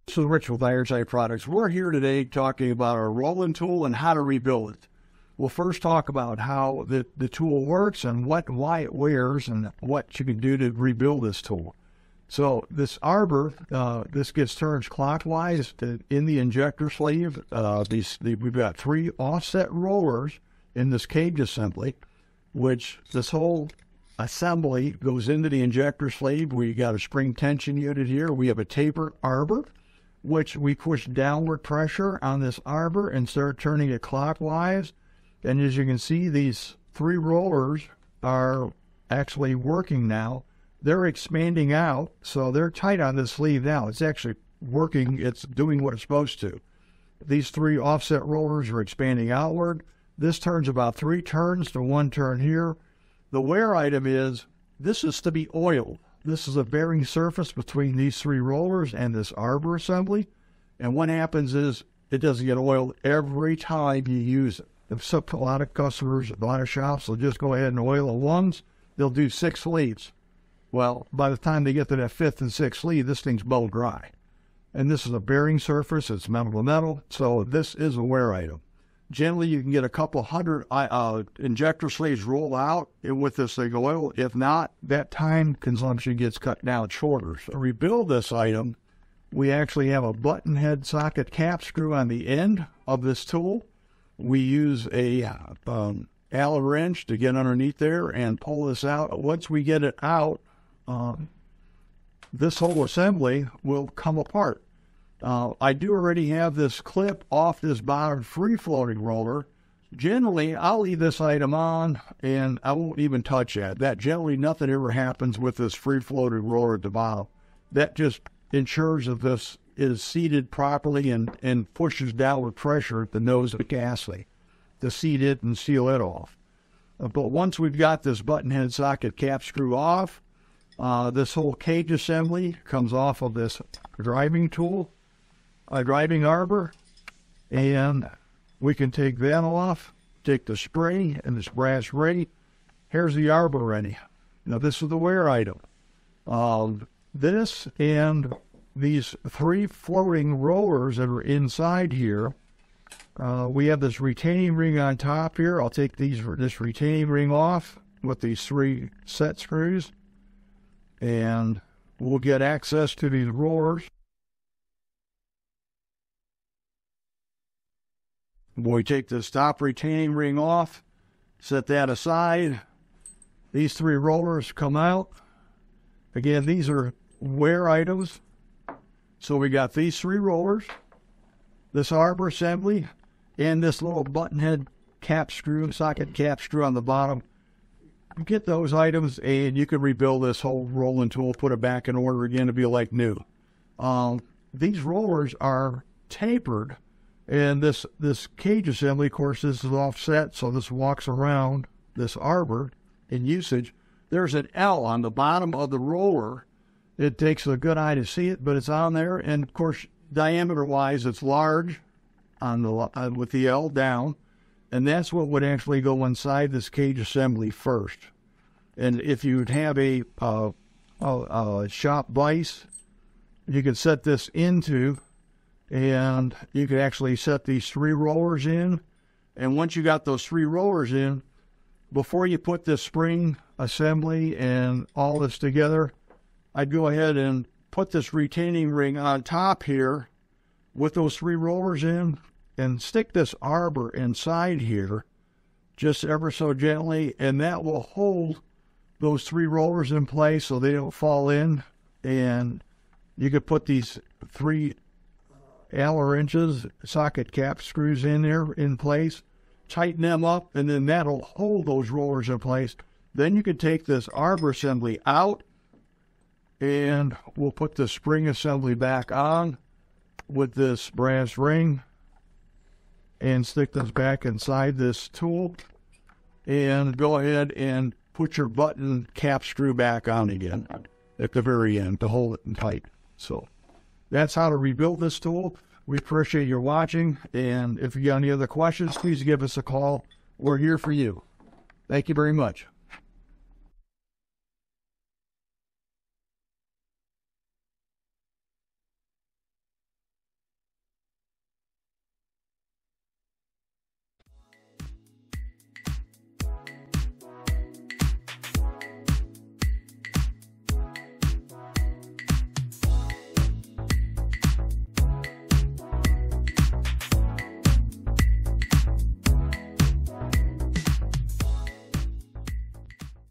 This is Rich with Irontite Products. We're here today talking about our roll-in tool and how to rebuild it. We'll first talk about how the tool works and why it wears and what you can do to rebuild this tool. So this arbor, this gets turned clockwise in the injector sleeve. We've got 3 offset rollers in this cage assembly, which this whole assembly goes into the injector sleeve. We got a spring tension unit here. We have a tapered arbor, which we push downward pressure on this arbor and start turning it clockwise. And as you can see, these 3 rollers are actually working now. They're expanding out, so they're tight on this sleeve now. It's actually working. It's doing what it's supposed to. These 3 offset rollers are expanding outward. This turns about 3 turns to 1 turn here. The wear item is, this is to be oiled. This is a bearing surface between these 3 rollers and this arbor assembly. And what happens is it doesn't get oiled every time you use it. A lot of customers, a lot of shops will just go ahead and oil it once. They'll do 6 sleeves. Well, by the time they get to that 5th and 6th sleeve, this thing's bone dry. And this is a bearing surface. It's metal to metal. So this is a wear item. Generally, you can get a couple hundred injector sleeves rolled out with this thing oil. If not, that time consumption gets cut down shorter. So to rebuild this item, we actually have a button head socket cap screw on the end of this tool. We use a Allen wrench to get underneath there and pull this out. Once we get it out, this whole assembly will come apart. I do already have this clip off this bottom free-floating roller. Generally, I'll leave this item on, and I won't even touch that. Generally, nothing ever happens with this free-floating roller at the bottom. That just ensures that this is seated properly and pushes downward pressure at the nose of the gasket to seat it and seal it off. But once we've got this button head socket cap screw off, this whole cage assembly comes off of this driving tool, a driving arbor, and we can take that off, take the spring and this brass ring. Here's the arbor ready. Now this is the wear item. This and these 3 floating rollers that are inside here, we have this retaining ring on top here. I'll take this retaining ring off with these 3 set screws, and we'll get access to these rollers. We take this top retaining ring off, set that aside. These 3 rollers come out. Again, these are wear items. So we got these 3 rollers, this arbor assembly, and this little button head cap screw, socket cap screw on the bottom. You get those items and you can rebuild this whole rolling tool, put it back in order again to be like new. These rollers are tapered. And this cage assembly, of course, this is offset, so this walks around this arbor in usage. There's an L on the bottom of the roller. It takes a good eye to see it, but it's on there. And, of course, diameter-wise, it's large on the with the L down. And that's what would actually go inside this cage assembly first. And if you'd have a shop vise, you could set this into, and you could actually set these 3 rollers in. And once you got those 3 rollers in, before you put this spring assembly and all this together, I'd go ahead and put this retaining ring on top here with those 3 rollers in and stick this arbor inside here just ever so gently, and that will hold those 3 rollers in place so they don't fall in. And you could put these 3 Allen wrenches, socket cap screws in there in place, tighten them up, and then that'll hold those rollers in place. Then you can take this arbor assembly out, and we'll put the spring assembly back on with this brass ring and stick this back inside this tool, and go ahead and put your button cap screw back on again at the very end to hold it in tight. So that's how to rebuild this tool. We appreciate your watching, and if you got any other questions, please give us a call. We're here for you. Thank you very much.